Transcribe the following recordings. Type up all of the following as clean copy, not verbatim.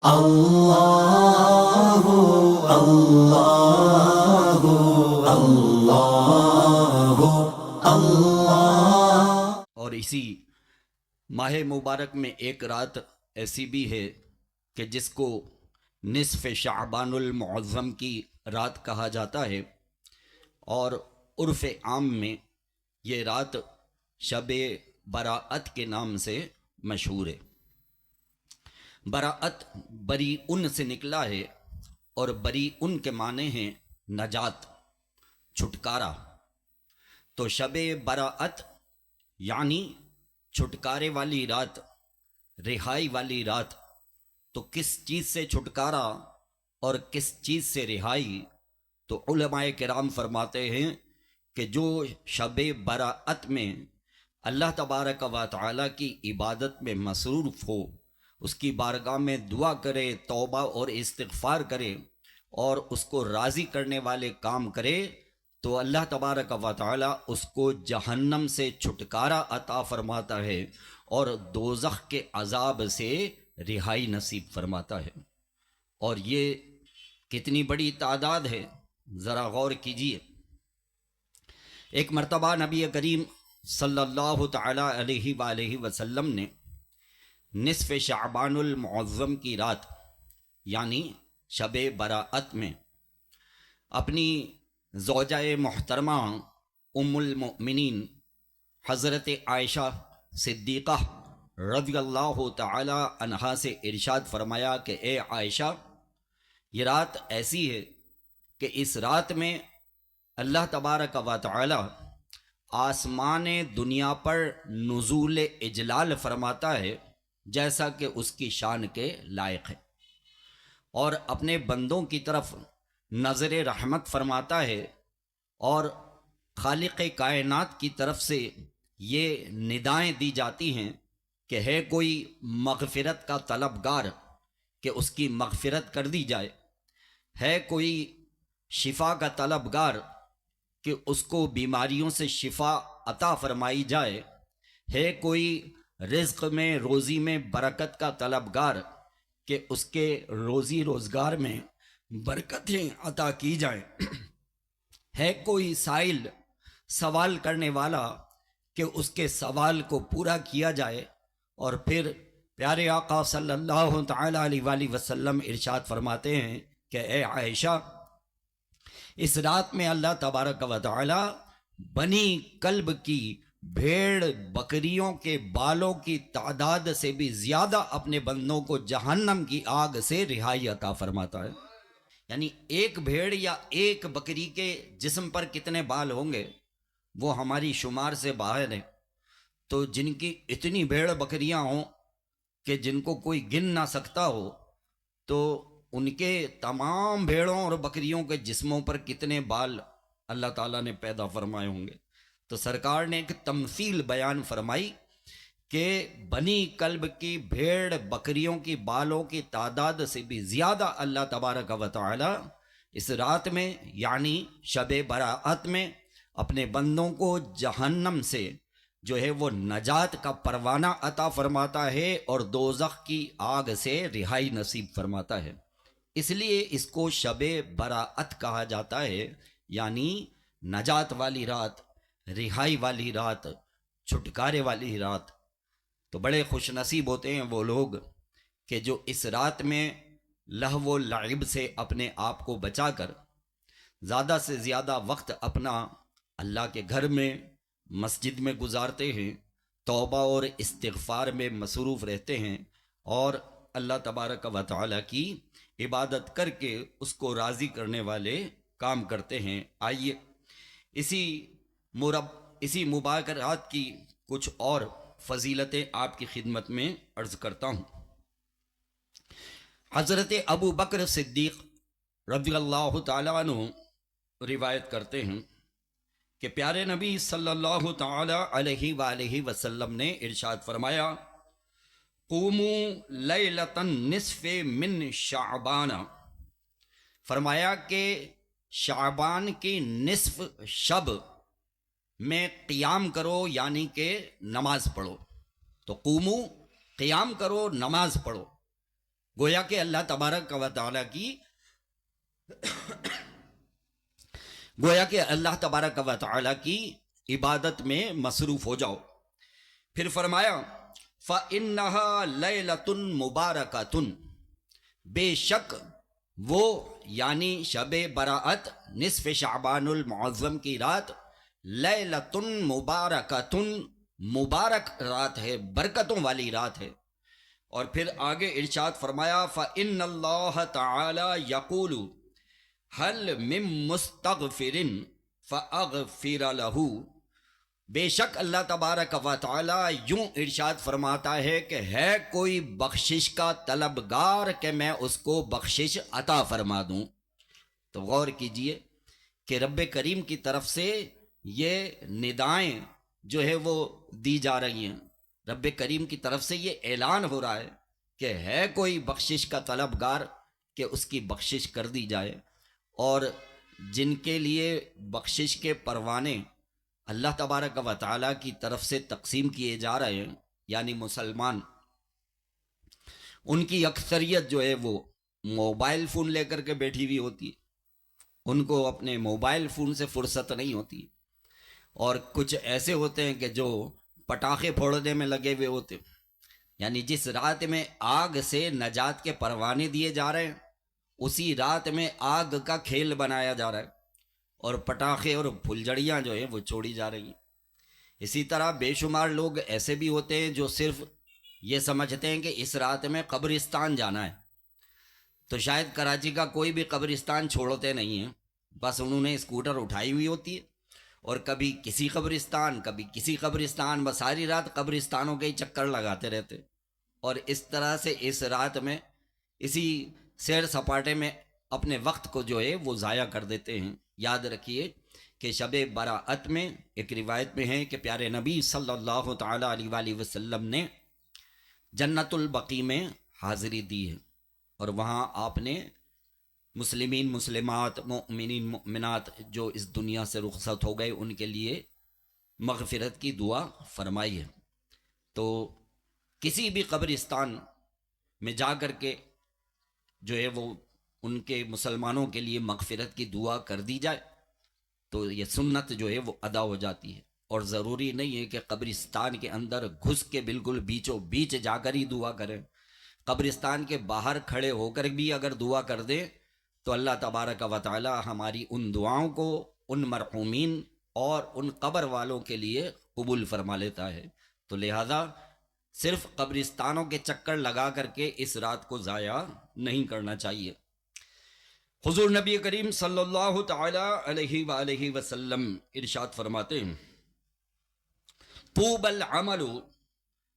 اللہ اللہ اللہ اللہ۔ اور اسی ماہ مبارک میں ایک رات ایسی بھی ہے کہ جس کو نصف شعبان المعظم کی رات کہا جاتا ہے، اور عرف عام میں یہ رات شب براءت کے نام سے مشہور ہے۔ براءت بری ان سے نکلا ہے، اور بری ان کے معنی ہیں نجات، چھٹکارا۔ تو شب براءت یعنی چھٹکارے والی رات، رہائی والی رات۔ تو کس چیز سے چھٹکارا اور کس چیز سے رہائی؟ تو علماء کرام فرماتے ہیں کہ جو شب براءت میں اللہ تبارک و تعالی کی عبادت میں مصروف ہو، اس کی بارگاہ میں دعا کرے، توبہ اور استغفار کرے، اور اس کو راضی کرنے والے کام کرے، تو اللہ تبارک و تعالی اس کو جہنم سے چھٹکارا عطا فرماتا ہے اور دوزخ کے عذاب سے رہائی نصیب فرماتا ہے۔ اور یہ کتنی بڑی تعداد ہے، ذرا غور کیجیے۔ ایک مرتبہ نبی کریم صلی اللہ تعالی علیہ وآلہ وسلم نے نصف شعبان المعظم کی رات یعنی شب براءت میں اپنی زوجہ محترمہ ام المؤمنین حضرت عائشہ صدیقہ رضی اللہ تعالی عنہا سے ارشاد فرمایا کہ اے عائشہ، یہ رات ایسی ہے کہ اس رات میں اللہ تبارک و تعالی آسمان دنیا پر نزول اجلال فرماتا ہے جیسا کہ اس کی شان کے لائق ہے، اور اپنے بندوں کی طرف نظر رحمت فرماتا ہے، اور خالق کائنات کی طرف سے یہ ندائیں دی جاتی ہیں کہ ہے کوئی مغفرت کا طلبگار کہ اس کی مغفرت کر دی جائے، ہے کوئی شفا کا طلبگار کہ اس کو بیماریوں سے شفا عطا فرمائی جائے، ہے کوئی رزق میں روزی میں برکت کا طلبگار کہ اس کے روزی روزگار میں برکتیں عطا کی جائیں، ہے کوئی سائل سوال کرنے والا کہ اس کے سوال کو پورا کیا جائے۔ اور پھر پیارے آقا صلی اللہ تعالی علیہ وآلہ وسلم ارشاد فرماتے ہیں کہ اے عائشہ، اس رات میں اللہ تبارک و تعالی بنی کلب کی بھیڑ بکریوں کے بالوں کی تعداد سے بھی زیادہ اپنے بندوں کو جہنم کی آگ سے رہائی عطا فرماتا ہے۔ یعنی ایک بھیڑ یا ایک بکری کے جسم پر کتنے بال ہوں گے وہ ہماری شمار سے باہر ہے۔ تو جن کی اتنی بھیڑ بکریاں ہوں کہ جن کو کوئی گن نہ سکتا ہو، تو ان کے تمام بھیڑوں اور بکریوں کے جسموں پر کتنے بال اللہ تعالیٰ نے پیدا فرمائے ہوں گے۔ تو سرکار نے ایک تمثیل بیان فرمائی کہ بنی کلب کی بھیڑ بکریوں کی بالوں کی تعداد سے بھی زیادہ اللہ تبارک و تعالی اس رات میں یعنی شب براءت میں اپنے بندوں کو جہنم سے جو ہے وہ نجات کا پروانہ عطا فرماتا ہے اور دوزخ کی آگ سے رہائی نصیب فرماتا ہے۔ اس لیے اس کو شب براءت کہا جاتا ہے، یعنی نجات والی رات، رہائی والی رات، چھٹکارے والی رات۔ تو بڑے خوش نصیب ہوتے ہیں وہ لوگ کہ جو اس رات میں لہو و لعب سے اپنے آپ کو بچا کر زیادہ سے زیادہ وقت اپنا اللہ کے گھر میں مسجد میں گزارتے ہیں، توبہ اور استغفار میں مصروف رہتے ہیں، اور اللہ تبارک و تعالی کی عبادت کر کے اس کو راضی کرنے والے کام کرتے ہیں۔ آئیے اسی مبارک رات کی کچھ اور فضیلتیں آپ کی خدمت میں عرض کرتا ہوں۔ حضرت ابو بکر صدیق رضی اللہ تعالیٰ عنہ روایت کرتے ہیں کہ پیارے نبی صلی اللہ تعالی علیہ وآلہ وسلم نے ارشاد فرمایا، قوموا لیلۃ النصف من شعبان، فرمایا کہ شعبان کی نصف شب میں قیام کرو، یعنی کہ نماز پڑھو۔ تو قومو، قیام کرو، نماز پڑھو۔ گویا کہ اللہ تبارک و تعالیٰ کی عبادت میں مصروف ہو جاؤ۔ پھر فرمایا فَإِنَّهَا لَيْلَةٌ مُبَارَكَةٌ، بے شک وہ یعنی شب براءت نصف شعبان المعظم کی رات لیلۃ مبارکۃ، مبارک رات ہے، برکتوں والی رات ہے۔ اور پھر آگے ارشاد فرمایا فَإِنَّ اللَّهَ تَعَالَى يَقُولُ هَلْ مِن مُسْتَغْفِرٍ فَأَغْفِرَ لَهُ، بے شک اللہ تبارک و تعالی یوں ارشاد فرماتا ہے کہ ہے کوئی بخشش کا طلبگار کہ میں اس کو بخشش عطا فرما دوں۔ تو غور کیجئے کہ رب کریم کی طرف سے یہ ندائیں جو ہے وہ دی جا رہی ہیں، رب کریم کی طرف سے یہ اعلان ہو رہا ہے کہ ہے کوئی بخشش کا طلبگار کہ اس کی بخشش کر دی جائے۔ اور جن کے لیے بخشش کے پروانے اللہ تبارک و تعالیٰ کی طرف سے تقسیم کیے جا رہے ہیں، یعنی مسلمان، ان کی اکثریت جو ہے وہ موبائل فون لے کر کے بیٹھی ہوئی ہوتی ہے، ان کو اپنے موبائل فون سے فرصت نہیں ہوتی، اور کچھ ایسے ہوتے ہیں کہ جو پٹاخے پھوڑنے میں لگے ہوئے ہوتے، یعنی جس رات میں آگ سے نجات کے پروانے دیے جا رہے ہیں اسی رات میں آگ کا کھیل بنایا جا رہا ہے اور پٹاخے اور پھلجڑیاں جو ہیں وہ چھوڑی جا رہی ہیں۔ اسی طرح بے شمار لوگ ایسے بھی ہوتے ہیں جو صرف یہ سمجھتے ہیں کہ اس رات میں قبرستان جانا ہے، تو شاید کراچی کا کوئی بھی قبرستان چھوڑتے نہیں ہیں، بس انہوں نے اسکوٹر اٹھائی ہوئی ہوتی ہے اور کبھی کسی قبرستان کبھی کسی قبرستان، بس ساری رات قبرستانوں کے ہی چکر لگاتے رہتے، اور اس طرح سے اس رات میں اسی سیر سپاٹے میں اپنے وقت کو جو ہے وہ ضائع کر دیتے ہیں۔ یاد رکھیے کہ شب براءت میں ایک روایت میں ہے کہ پیارے نبی صلی اللہ تعالیٰ علیہ وآلہ وسلم نے جنت البقیع میں حاضری دی ہے، اور وہاں آپ نے مسلمین مسلمات، مؤمنین مؤمنات جو اس دنیا سے رخصت ہو گئے ان کے لیے مغفرت کی دعا فرمائی ہے۔ تو کسی بھی قبرستان میں جا کر کے جو ہے وہ ان کے مسلمانوں کے لیے مغفرت کی دعا کر دی جائے تو یہ سنت جو ہے وہ ادا ہو جاتی ہے، اور ضروری نہیں ہے کہ قبرستان کے اندر گھس کے بالکل بیچوں بیچ جا کر ہی دعا کریں، قبرستان کے باہر کھڑے ہو کر بھی اگر دعا کر دیں تو اللہ تبارک و تعالی ہماری ان دعاؤں کو ان مرحومین اور ان قبر والوں کے لیے قبول فرما لیتا ہے۔ تو لہذا صرف قبرستانوں کے چکر لگا کر کے اس رات کو ضائع نہیں کرنا چاہیے۔ حضور نبی کریم صلی اللہ تعالی علیہ وآلہ وسلم ارشاد فرماتے ہیں طوبى العمل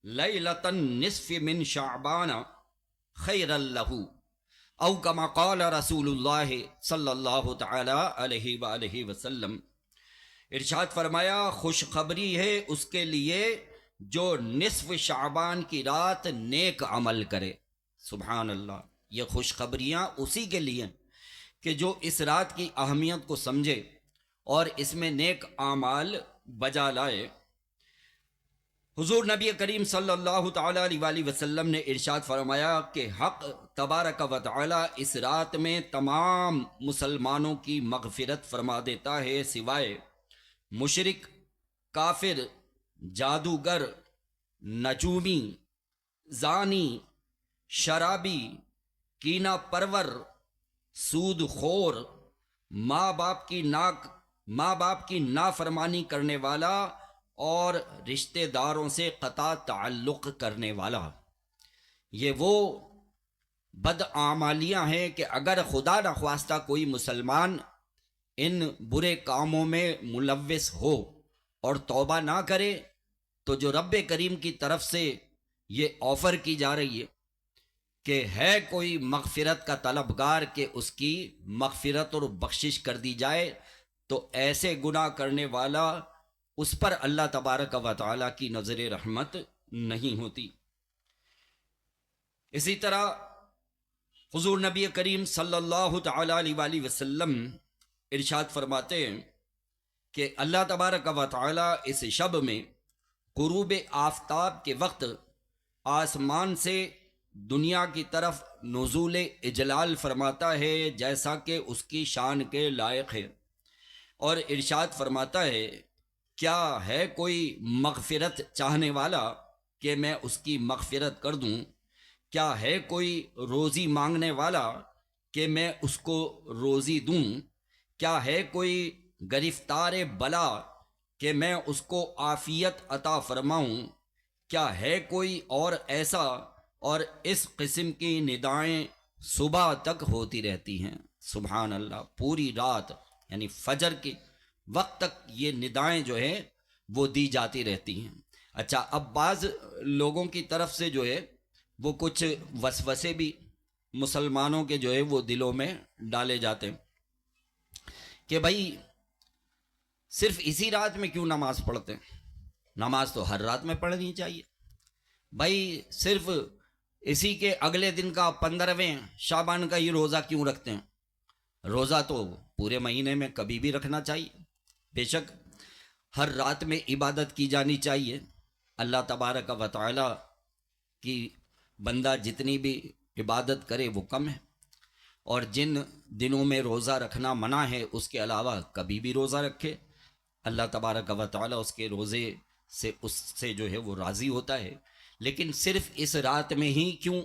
لیلۃ النصف من شعبان خیر له، او کما قال رسول اللہ صلی اللہ تعالی علیہ وآلہ وسلم، ارشاد فرمایا خوشخبری ہے اس کے لیے جو نصف شعبان کی رات نیک عمل کرے۔ سبحان اللہ، یہ خوشخبریاں اسی کے لیے کہ جو اس رات کی اہمیت کو سمجھے اور اس میں نیک اعمال بجا لائے۔ حضور نبی کریم صلی اللہ تعالی علیہ وآلہ وسلم نے ارشاد فرمایا کہ حق تبارک و تعالی اس رات میں تمام مسلمانوں کی مغفرت فرما دیتا ہے سوائے مشرک، کافر، جادوگر، نجومی، زانی، شرابی، کینہ پرور، سود خور، ماں باپ کی نافرمانی کرنے والا اور رشتہ داروں سے قطع تعلق کرنے والا۔ یہ وہ بدعمالیاں ہیں کہ اگر خدا نخواستہ کوئی مسلمان ان برے کاموں میں ملوث ہو اور توبہ نہ کرے تو جو رب کریم کی طرف سے یہ آفر کی جا رہی ہے کہ ہے کوئی مغفرت کا طلبگار کہ اس کی مغفرت اور بخشش کر دی جائے، تو ایسے گناہ کرنے والا اس پر اللہ تبارک و تعالیٰ کی نظر رحمت نہیں ہوتی۔ اسی طرح حضور نبی کریم صلی اللہ تعالی علیہ وآلہ وسلم ارشاد فرماتے ہیں کہ اللہ تبارک و تعالیٰ اس شب میں غروب آفتاب کے وقت آسمان سے دنیا کی طرف نزول اجلال فرماتا ہے جیسا کہ اس کی شان کے لائق ہے، اور ارشاد فرماتا ہے کیا ہے کوئی مغفرت چاہنے والا کہ میں اس کی مغفرت کر دوں، کیا ہے کوئی روزی مانگنے والا کہ میں اس کو روزی دوں، کیا ہے کوئی گرفتار بلا کہ میں اس کو عافیت عطا فرماؤں، کیا ہے کوئی اور ایسا، اور اس قسم کی ندائیں صبح تک ہوتی رہتی ہیں۔ سبحان اللہ، پوری رات یعنی فجر کے وقت تک یہ ندائیں جو ہے وہ دی جاتی رہتی ہیں۔ اچھا، اب بعض لوگوں کی طرف سے جو ہے وہ کچھ وسوسے بھی مسلمانوں کے جو ہے وہ دلوں میں ڈالے جاتے ہیں کہ بھائی صرف اسی رات میں کیوں نماز پڑھتے ہیں؟ نماز تو ہر رات میں پڑھنی چاہیے۔ بھائی صرف اسی کے اگلے دن کا 15ویں شعبان کا ہی روزہ کیوں رکھتے ہیں؟ روزہ تو پورے مہینے میں کبھی بھی رکھنا چاہیے۔ بے شک ہر رات میں عبادت کی جانی چاہیے۔ اللہ تبارک و تعالی کی بندہ جتنی بھی عبادت کرے وہ کم ہے، اور جن دنوں میں روزہ رکھنا منع ہے اس کے علاوہ کبھی بھی روزہ رکھے، اللہ تبارک و تعالی اس کے روزے سے اس سے جو ہے وہ راضی ہوتا ہے۔ لیکن صرف اس رات میں ہی کیوں،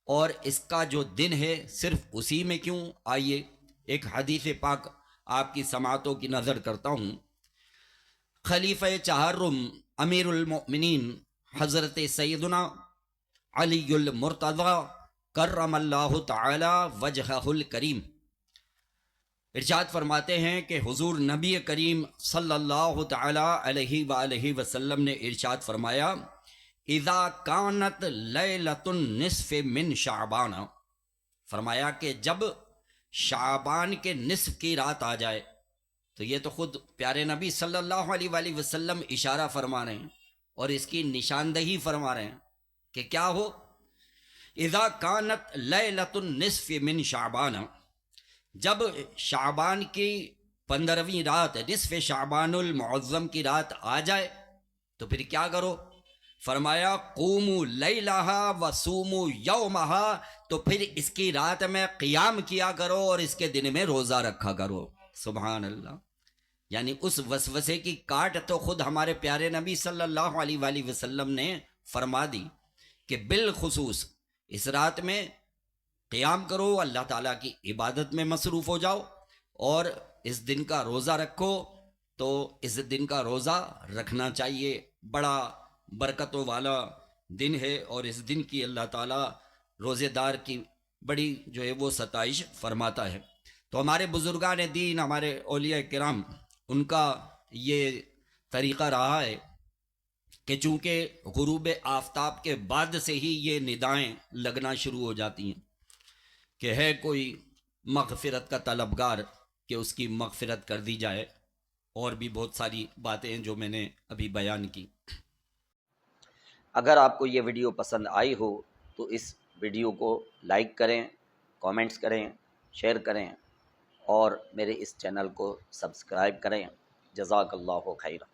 اور اس کا جو دن ہے صرف اسی میں کیوں؟ آئیے ایک حدیث پاک آپ کی سماعتوں کی نظر کرتا ہوں۔ خلیفہ چہارم امیر المؤمنین حضرت سیدنا علی المرتضی کرم اللہ تعالی وجہہ الکریم ارشاد فرماتے ہیں کہ حضور نبی کریم صلی اللہ تعالی علیہ وآلہ وسلم نے ارشاد فرمایا اذا کانت لیلۃ النصف من شعبان، فرمایا کہ جب شعبان کے نصف کی رات آ جائے، تو یہ تو خود پیارے نبی صلی اللہ علیہ وآلہ وسلم اشارہ فرما رہے ہیں اور اس کی نشاندہی فرما رہے ہیں کہ کیا ہو، اذا کانت لیلۃ النصف من شعبان، جب شعبان کی 15ویں رات، نصف شعبان المعظم کی رات آ جائے تو پھر کیا کرو؟ فرمایا قوموا لیلہا وصوموا یومہا، تو پھر اس کی رات میں قیام کیا کرو اور اس کے دن میں روزہ رکھا کرو۔ سبحان اللہ، یعنی اس وسوسے کی کاٹ تو خود ہمارے پیارے نبی صلی اللہ علیہ وآلہ وسلم نے فرما دی کہ بالخصوص اس رات میں قیام کرو، اللہ تعالیٰ کی عبادت میں مصروف ہو جاؤ، اور اس دن کا روزہ رکھو۔ تو اس دن کا روزہ رکھنا چاہیے، بڑا برکتوں والا دن ہے، اور اس دن کی اللہ تعالیٰ روزے دار کی بڑی جو ہے وہ ستائش فرماتا ہے۔ تو ہمارے بزرگان دین، ہمارے اولیاء کرام، ان کا یہ طریقہ رہا ہے کہ چونکہ غروب آفتاب کے بعد سے ہی یہ ندائیں لگنا شروع ہو جاتی ہیں کہ ہے کوئی مغفرت کا طلبگار کہ اس کی مغفرت کر دی جائے، اور بھی بہت ساری باتیں ہیں جو میں نے ابھی بیان کی۔ اگر آپ کو یہ ویڈیو پسند آئی ہو تو اس ویڈیو کو لائک کریں، کامنٹس کریں، شیئر کریں، اور میرے اس چینل کو سبسکرائب کریں۔ جزاک اللہ خیرا۔